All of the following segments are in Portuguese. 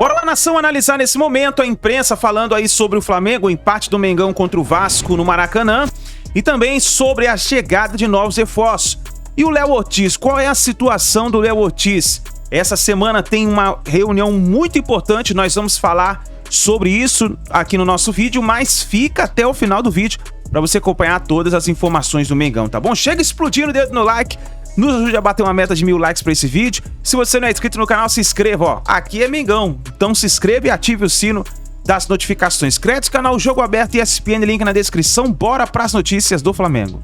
Bora lá, nação, analisar nesse momento a imprensa falando aí sobre o Flamengo, o empate do Mengão contra o Vasco no Maracanã e também sobre a chegada de novos reforços. E o Léo Ortiz, qual é a situação do Léo Ortiz? Essa semana tem uma reunião muito importante, nós vamos falar sobre isso aqui no nosso vídeo, mas fica até o final do vídeo para você acompanhar todas as informações do Mengão, tá bom? Chega explodindo o dedo no like, nos ajude a bater uma meta de 1000 likes para esse vídeo. Se você não é inscrito no canal, se inscreva, ó. Aqui é Mengão, então se inscreva e ative o sino das notificações. Créditos, canal Jogo Aberto e ESPN, link na descrição. Bora para as notícias do Flamengo.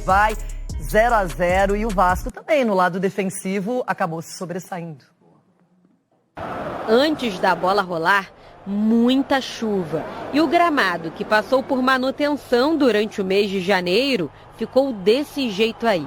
Vai 0-0 e o Vasco também, no lado defensivo, acabou se sobressaindo. Antes da bola rolar, muita chuva. E o gramado, que passou por manutenção durante o mês de janeiro, ficou desse jeito aí.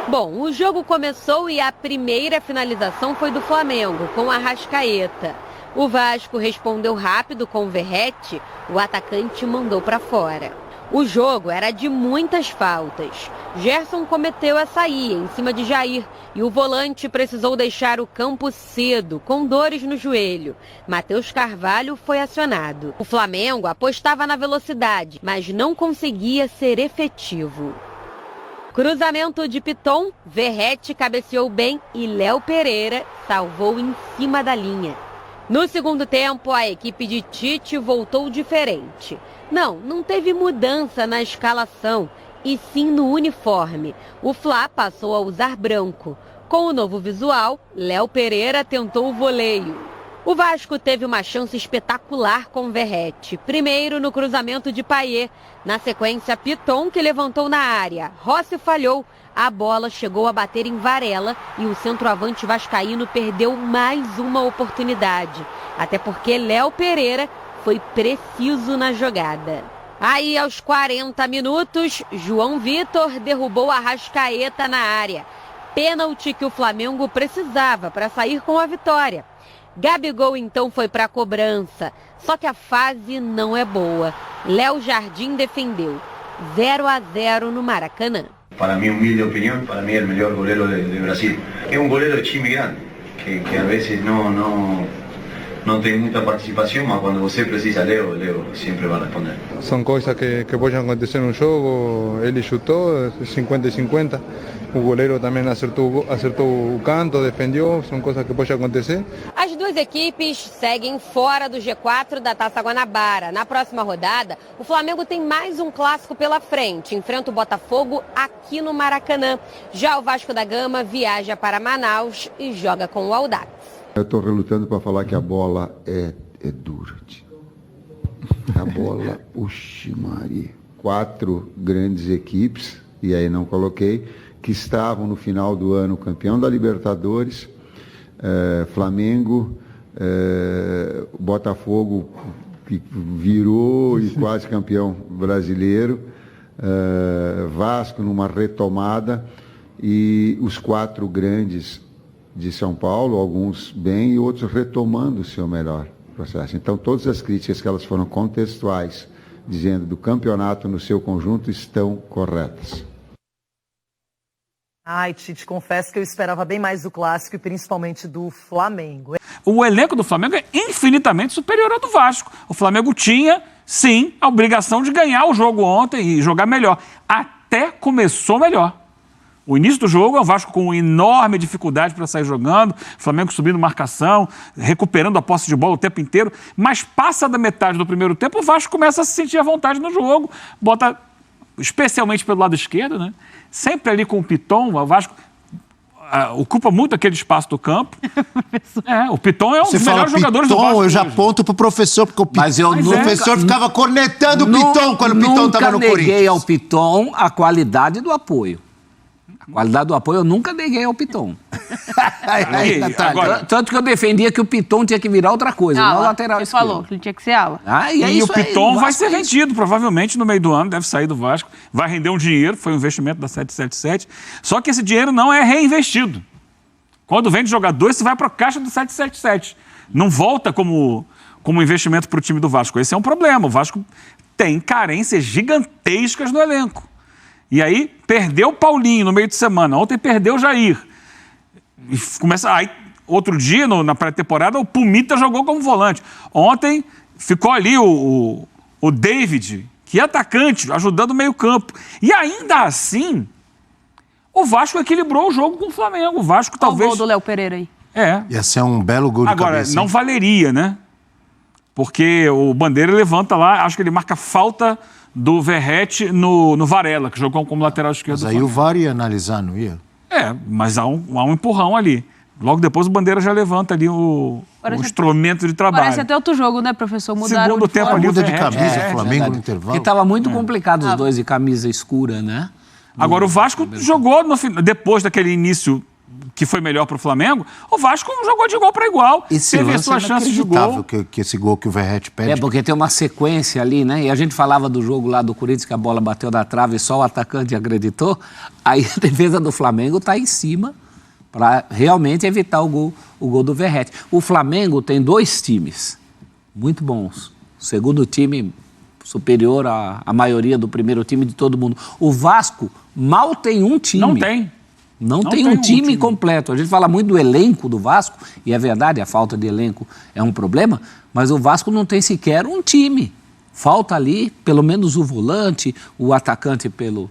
Bom, o jogo começou e a primeira finalização foi do Flamengo, com a Arrascaeta. O Vasco respondeu rápido com o Verratti, o atacante mandou para fora. O jogo era de muitas faltas. Gerson cometeu essa aí, em cima de Jair, e o volante precisou deixar o campo cedo, com dores no joelho. Matheus Carvalho foi acionado. O Flamengo apostava na velocidade, mas não conseguia ser efetivo. Cruzamento de Piton, Verratti cabeceou bem e Léo Pereira salvou em cima da linha. No segundo tempo, a equipe de Tite voltou diferente. Não teve mudança na escalação, e sim no uniforme. O Fla passou a usar branco. Com o novo visual, Léo Pereira tentou o voleio. O Vasco teve uma chance espetacular com Verratti. Primeiro no cruzamento de Payet. Na sequência, Piton, que levantou na área. Rossi falhou. A bola chegou a bater em Varela e o centroavante vascaíno perdeu mais uma oportunidade. Até porque Léo Pereira foi preciso na jogada. Aí, aos 40 minutos, João Vitor derrubou a Arrascaeta na área. Pênalti que o Flamengo precisava para sair com a vitória. Gabigol então foi para a cobrança, só que a fase não é boa. Léo Jardim defendeu. 0-0 no Maracanã. Para mi humilde opinión, para mí el mejor golero de Brasil. Es un golero de time grande, que a veces no tem muita participação, mas quando você precisa, Leo sempre vai responder. São coisas que podem acontecer no jogo. Ele chutou 50-50. O goleiro também acertou o canto, defendeu. São coisas que podem acontecer. As duas equipes seguem fora do G4 da Taça Guanabara. Na próxima rodada, o Flamengo tem mais um clássico pela frente. Enfrenta o Botafogo aqui no Maracanã. Já o Vasco da Gama viaja para Manaus e joga com o Audax. Eu estou relutando para falar que a bola é dura. A bola, oxe Maria. 4 grandes equipes, e aí não coloquei, que estavam no final do ano campeão da Libertadores, Flamengo, Botafogo, que virou e quase campeão brasileiro, Vasco numa retomada, e os 4 grandes de São Paulo, alguns bem e outros retomando o seu melhor processo. Então, todas as críticas que elas foram contextuais, dizendo do campeonato no seu conjunto, estão corretas. Ai, Tite, confesso que eu esperava bem mais do clássico e principalmente do Flamengo. O elenco do Flamengo é infinitamente superior ao do Vasco. O Flamengo tinha, sim, a obrigação de ganhar o jogo ontem e jogar melhor. Até começou melhor. O início do jogo é o Vasco com enorme dificuldade para sair jogando, o Flamengo subindo marcação, recuperando a posse de bola o tempo inteiro, mas passa da metade do primeiro tempo, o Vasco começa a se sentir à vontade no jogo, bota, especialmente pelo lado esquerdo, né? Sempre ali com o Piton, o Vasco ocupa muito aquele espaço do campo. O Piton é um dos melhores jogadores do Vasco. Eu já aponto pro professor, porque o professor ficava cornetando o Piton quando o Piton estava no Corinthians. Nunca neguei ao Piton a qualidade do apoio. A qualidade do apoio eu nunca neguei ao Piton. Tanto que eu defendia que o Piton tinha que virar outra coisa, não lateral esquerdo. Você falou que não tinha que ser ala. E o Piton vai ser vendido, provavelmente, no meio do ano, deve sair do Vasco, vai render um dinheiro, foi um investimento da 777, só que esse dinheiro não é reinvestido. Quando vende jogador, você vai para a caixa do 777. Não volta como investimento para o time do Vasco. Esse é um problema. O Vasco tem carências gigantescas no elenco. E aí, perdeu o Paulinho no meio de semana. Ontem perdeu o Jair. E começa... Aí, outro dia, na pré-temporada, o Pumita jogou como volante. Ontem ficou ali o David, que é atacante, ajudando o meio-campo. E ainda assim, o Vasco equilibrou o jogo com o Flamengo. O Vasco talvez... o gol do Léo Pereira aí. Ia ser um belo gol de Agora, cabeça. não valeria, né? Porque o Bandeira levanta lá, acho que ele marca falta do Verratti no Varela, que jogou como lateral esquerdo. Mas aí o VAR ia analisar, não ia? Mas há um empurrão ali. Logo depois o Bandeira já levanta ali o instrumento de trabalho. Parece até outro jogo, né, professor? Mudaram Segundo tempo ali, muda de camisa, o Flamengo no intervalo. Porque estava muito complicado os dois de camisa escura, né? Agora o Vasco jogou depois daquele início que foi melhor para o Flamengo, o Vasco jogou de igual para igual. Teve a sua chance de gol. Que esse gol que o Verratti pede. Porque tem uma sequência ali, né? E a gente falava do jogo lá do Corinthians, que a bola bateu na trave e só o atacante acreditou. Aí a defesa do Flamengo está em cima para realmente evitar o gol do Verratti. O Flamengo tem 2 times muito bons. O segundo time superior à maioria do primeiro time de todo mundo. O Vasco mal tem um time. Não tem um time completo. A gente fala muito do elenco do Vasco, e é verdade, a falta de elenco é um problema, mas o Vasco não tem sequer um time. Falta ali, pelo menos o volante, o atacante pelo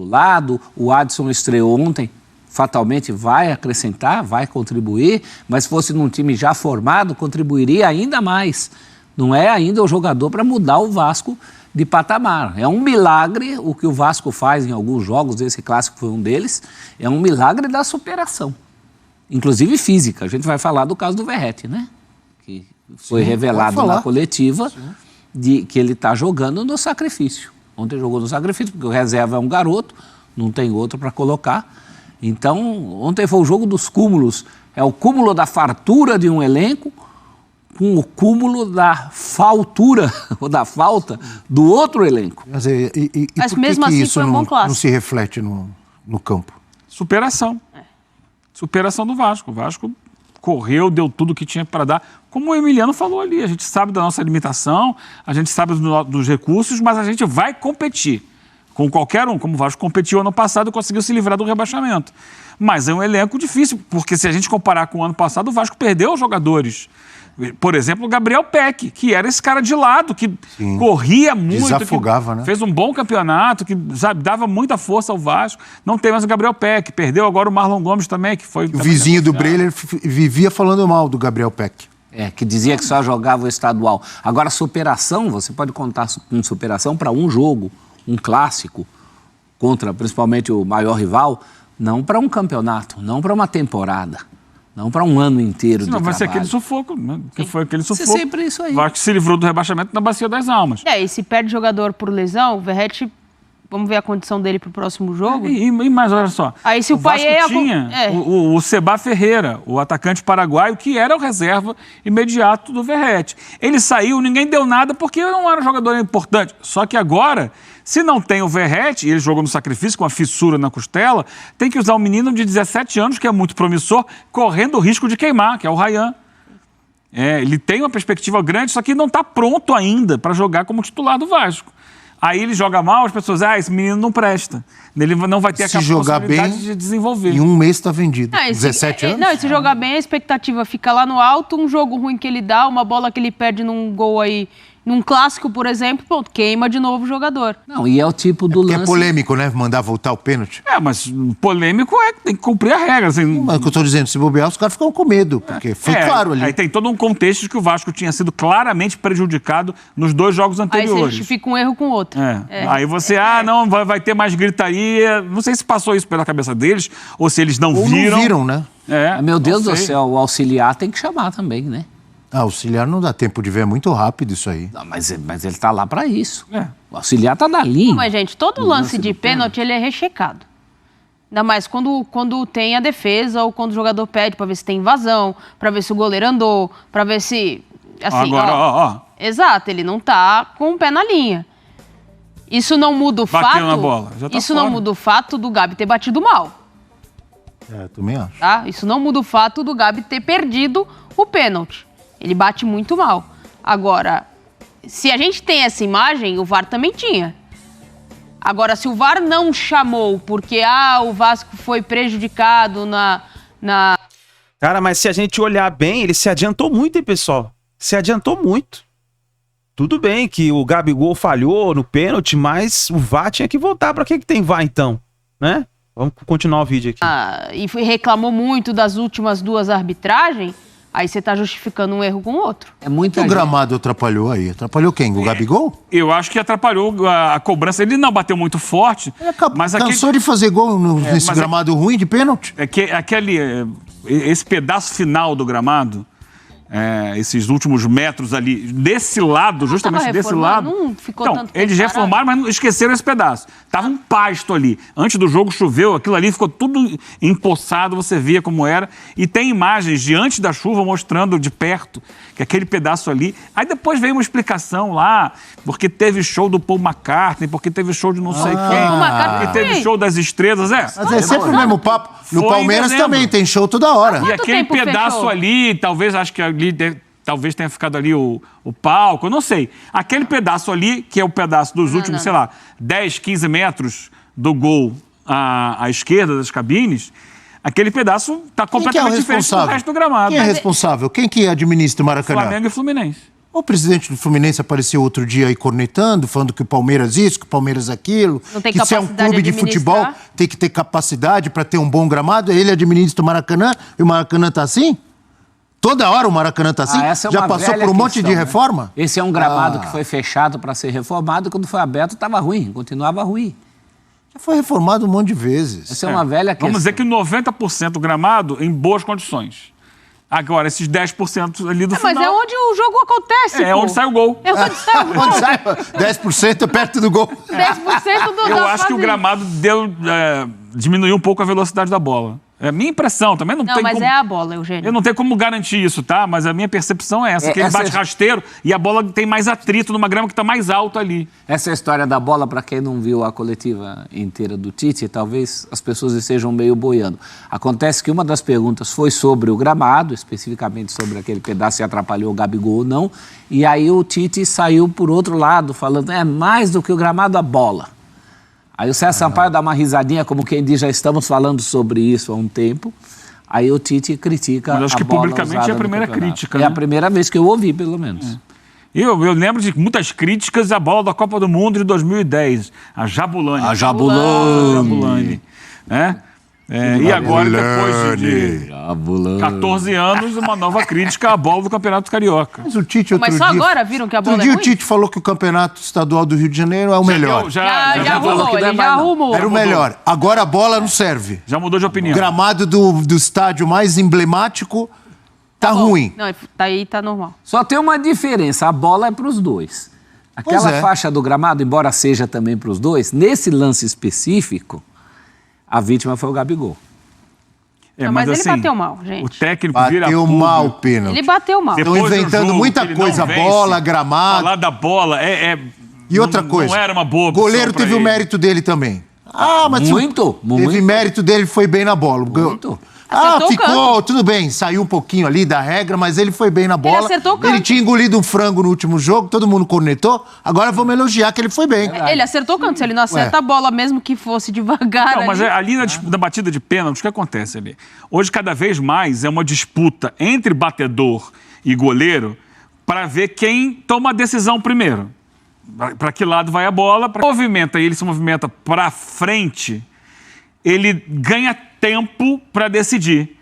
lado, o Adson estreou ontem, fatalmente vai acrescentar, vai contribuir, mas se fosse num time já formado, contribuiria ainda mais. Não é ainda o jogador para mudar o Vasco de patamar. É um milagre o que o Vasco faz em alguns jogos, esse clássico foi um deles, é um milagre da superação, inclusive física. A gente vai falar do caso do Verratti, né? Que foi revelado na coletiva que ele está jogando no sacrifício. Ontem jogou no sacrifício, porque o reserva é um garoto, não tem outro para colocar. Então, ontem foi o jogo dos cúmulos. É o cúmulo da fartura de um elenco com o cúmulo da faltura ou da falta do outro elenco. Mas Mas mesmo assim isso foi um bom clássico. não se reflete no campo? Superação. Superação do Vasco. O Vasco correu, deu tudo que tinha para dar. Como o Emiliano falou ali, a gente sabe da nossa limitação, a gente sabe dos recursos, mas a gente vai competir com qualquer um, como o Vasco competiu ano passado e conseguiu se livrar do rebaixamento. Mas é um elenco difícil, porque se a gente comparar com o ano passado, o Vasco perdeu jogadores. Por exemplo, o Gabriel Peck, que era esse cara de lado, que corria muito. Desafogava, né? Fez um bom campeonato, que dava muita força ao Vasco. Não tem mais o Gabriel Peck. Perdeu agora o Marlon Gomes também, que foi... O vizinho do Breyer vivia falando mal do Gabriel Peck. Que dizia que só jogava o estadual. Agora, superação, você pode contar com superação para um jogo, um clássico, contra principalmente o maior rival, não para um campeonato, não para uma temporada. Não para um ano inteiro de trabalho. Vai ser aquele sufoco, né? Que foi aquele sufoco. Isso é sempre isso aí. O Vasco se livrou do rebaixamento na Bacia das Almas. E se perde jogador por lesão, o Verratti, vamos ver a condição dele para o próximo jogo. E mais, olha só. Aí se o Vasco Payet... tinha o Seba Ferreira, o atacante paraguaio, que era o reserva imediato do Verratti. Ele saiu, ninguém deu nada porque não era um jogador importante. Só que agora... Se não tem o Verratti, e ele jogou no sacrifício com uma fissura na costela, tem que usar um menino de 17 anos, que é muito promissor, correndo o risco de queimar, que é o Ryan. Ele tem uma perspectiva grande, só que não está pronto ainda para jogar como titular do Vasco. Aí ele joga mal, as pessoas, esse menino não presta. Ele não vai ter a possibilidade de desenvolver. Em um mês está vendido. 17 anos? Não, e se jogar bem, a expectativa fica lá no alto, um jogo ruim que ele dá, uma bola que ele perde num gol aí, num clássico, por exemplo, queima de novo o jogador. Não, e é o tipo do lance... É polêmico, né? Mandar voltar o pênalti. Mas polêmico tem que cumprir a regra. Assim. Mas o que eu estou dizendo, se bobear, os caras ficam com medo, porque foi claro ali. Aí tem todo um contexto de que o Vasco tinha sido claramente prejudicado nos 2 jogos anteriores. Aí você justifica um erro com o outro. Aí você, não, vai ter mais gritaria. Não sei se passou isso pela cabeça deles, ou se eles não viram. Não viram, né? Meu Deus do céu, o auxiliar tem que chamar também, né? Auxiliar não dá tempo de ver, é muito rápido isso aí. Não, mas ele está lá para isso. O auxiliar está na linha. Não, mas, gente, todo lance de pênalti ele é rechecado. Ainda mais quando tem a defesa ou quando o jogador pede para ver se tem invasão, para ver se o goleiro andou, para ver se... Assim, agora, Exato, ele não está com o pé na linha. Isso não muda o Bateu na bola. Já tá isso fora. não muda o fato do Gabi ter batido mal. Também acho. Tá? Isso não muda o fato do Gabi ter perdido o pênalti. Ele bate muito mal. Agora, se a gente tem essa imagem, o VAR também tinha. Agora, se o VAR não chamou porque o Vasco foi prejudicado na Cara, mas se a gente olhar bem, ele se adiantou muito, hein, pessoal? Se adiantou muito. Tudo bem que o Gabigol falhou no pênalti, mas o VAR tinha que voltar. Pra que tem VAR, então? Né? Vamos continuar o vídeo aqui. E reclamou muito das últimas 2 arbitragens, aí você tá justificando um erro com o outro. O gramado atrapalhou aí. Atrapalhou quem? O Gabigol? Eu acho que atrapalhou a cobrança. Ele não bateu muito forte. Mas cansou de fazer gol nesse gramado ruim de pênalti? Esse pedaço final do gramado, esses últimos metros ali, desse lado, justamente desse lado. Não ficou então, tanto tempo eles reformaram, mas não esqueceram esse pedaço. Tava um pasto ali. Antes do jogo choveu, aquilo ali ficou tudo empoçado, você via como era. E tem imagens de antes da chuva mostrando de perto que aquele pedaço ali. Aí depois veio uma explicação lá, porque teve show do Paul McCartney, porque teve show de não sei quem, porque teve show das estrelas. Mas é sempre o mesmo papo. No Palmeiras também tem show toda hora. E aquele pedaço ali, talvez, acho que ali talvez tenha ficado ali o palco, eu não sei. Aquele pedaço ali, que é o pedaço dos últimos, sei lá, 10, 15 metros do gol à esquerda das cabines, aquele pedaço está completamente diferente do resto do gramado. Quem é responsável? Quem que administra o Maracanã? Flamengo e Fluminense. O presidente do Fluminense apareceu outro dia aí cornetando, falando que o Palmeiras isso, que o Palmeiras aquilo, que se é um clube de futebol tem que ter capacidade para ter um bom gramado, ele administra o Maracanã e o Maracanã está assim? Toda hora o Maracanã está assim? Já passou por um monte de reforma? Né? Esse é um gramado que foi fechado para ser reformado, quando foi aberto estava ruim, continuava ruim. Já foi reformado um monte de vezes. Essa é uma velha questão. Vamos dizer que 90% do gramado em boas condições. Agora, esses 10% ali do final... Mas é onde o jogo acontece, É onde sai o gol. É onde sai o gol. Onde sai 10% é perto do gol. 10% do Eu acho que o gramado diminuiu um pouco a velocidade da bola. É a minha impressão, também não tem mas como... é a bola, Eugênio. Eu não tenho como garantir isso, tá? Mas a minha percepção é essa, que ele bate rasteiro e a bola tem mais atrito numa grama que está mais alta ali. Essa história da bola, para quem não viu a coletiva inteira do Tite, talvez as pessoas estejam meio boiando. Acontece que uma das perguntas foi sobre o gramado, especificamente sobre aquele pedaço se atrapalhou o Gabigol ou não, e aí o Tite saiu por outro lado, falando, mais do que o gramado, a bola. Aí o César Sampaio dá uma risadinha, como quem diz, já estamos falando sobre isso há um tempo. Aí o Tite critica a bola. Mas acho que publicamente é a primeira crítica. É a primeira vez que eu ouvi, pelo menos. Eu lembro de muitas críticas à bola da Copa do Mundo de 2010. A Jabulani. A Jabulani. E agora, depois de 14 anos, uma nova crítica à bola do Campeonato Carioca. Mas o Tite Mas só agora viram que a bola é ruim? O Tite falou que o Campeonato Estadual do Rio de Janeiro é o melhor. Já arrumou, ele já arrumou. Era o melhor. Agora a bola não serve. Já mudou de opinião. O gramado do estádio mais emblemático tá ruim. Não, aí tá normal. Só tem uma diferença, a bola é para os dois. Aquela faixa do gramado, embora seja também para os dois, nesse lance específico, a vítima foi o Gabigol. Mas ele bateu mal, gente. O técnico bateu mal o pênalti. Ele bateu mal. Estão inventando muita coisa, bola, gramado. Falar da bola E outra coisa, não era uma boa o goleiro teve o mérito dele também. Mas muito. Teve mérito dele, foi bem na bola. Muito. Ficou, tudo bem, saiu um pouquinho ali da regra, mas ele foi bem na bola. Ele acertou o canto. Ele tinha engolido um frango no último jogo, todo mundo cornetou. Agora vamos elogiar que ele foi bem. Ele acertou o canto, se ele não acerta a bola, mesmo que fosse devagar. Não, mas ali na batida de pênalti, o que acontece ali? Hoje, cada vez mais, é uma disputa entre batedor e goleiro para ver quem toma a decisão primeiro. Para que lado vai a bola. Ele se movimenta para frente, ele ganha tempo para decidir.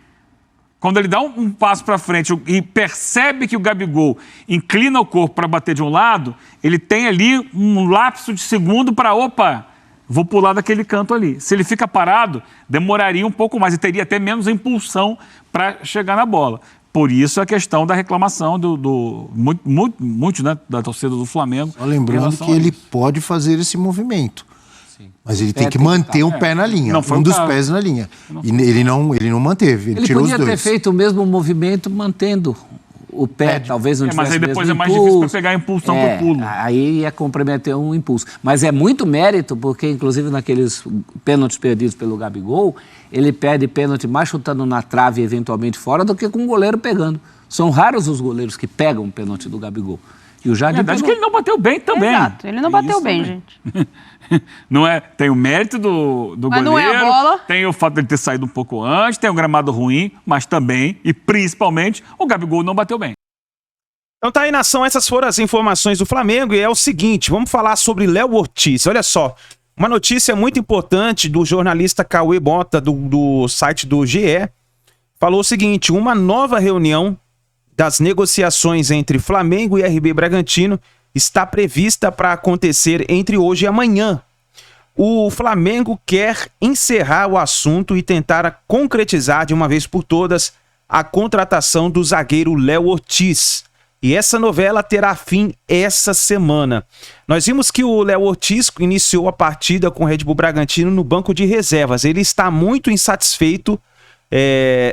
Quando ele dá um passo para frente e percebe que o Gabigol inclina o corpo para bater de um lado, ele tem ali um lapso de segundo para, vou pular daquele canto ali. Se ele fica parado, demoraria um pouco mais e teria até menos impulsão para chegar na bola. Por isso a questão da reclamação muito, né, da torcida do Flamengo. Só lembrando que ele pode fazer esse movimento. Mas ele tem que manter um pé na linha, um dos pés na linha. E ele não manteve, ele tirou os dois. Ele podia ter feito o mesmo movimento mantendo o pé, talvez não tivesse mas aí depois mesmo mais difícil para pegar a impulsão pro pulo. Aí ia comprometer um impulso. Mas é muito mérito, porque inclusive naqueles pênaltis perdidos pelo Gabigol, ele perde pênalti mais chutando na trave e eventualmente fora do que com o goleiro pegando. São raros os goleiros que pegam o pênalti do Gabigol. E o Jardim verdade que ele não bateu bem também. Exato, ele não bateu bem, também. gente. Não é, tem o mérito do mas goleiro, não é a bola. Tem o fato de ele ter saído um pouco antes, tem um gramado ruim, mas também, e principalmente, o Gabigol não bateu bem. Então tá aí, nação, essas foram as informações do Flamengo e é o seguinte, vamos falar sobre Léo Ortiz. Olha só, uma notícia muito importante do jornalista Cauê Mota, do site do GE, falou o seguinte, uma nova reunião das negociações entre Flamengo e RB Bragantino está prevista para acontecer entre hoje e amanhã. O Flamengo quer encerrar o assunto e tentar concretizar de uma vez por todas a contratação do zagueiro Léo Ortiz. E essa novela terá fim essa semana. Nós vimos que o Léo Ortiz iniciou a partida com o Red Bull Bragantino no banco de reservas. Ele está muito insatisfeito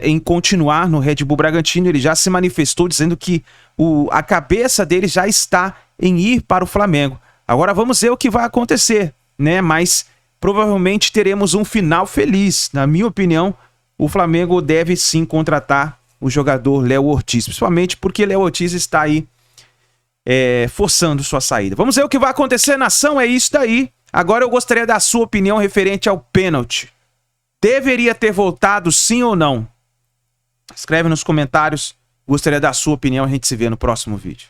em continuar no Red Bull Bragantino. Ele já se manifestou dizendo que a cabeça dele já está em ir para o Flamengo. Agora vamos ver o que vai acontecer, né? Mas provavelmente teremos um final feliz. Na minha opinião, o Flamengo deve sim contratar o jogador Léo Ortiz, principalmente porque Léo Ortiz está aí forçando sua saída. Vamos ver o que vai acontecer, nação, é isso daí. Agora eu gostaria da sua opinião referente ao pênalti. Deveria ter voltado sim ou não? Escreve nos comentários, gostaria da sua opinião, a gente se vê no próximo vídeo.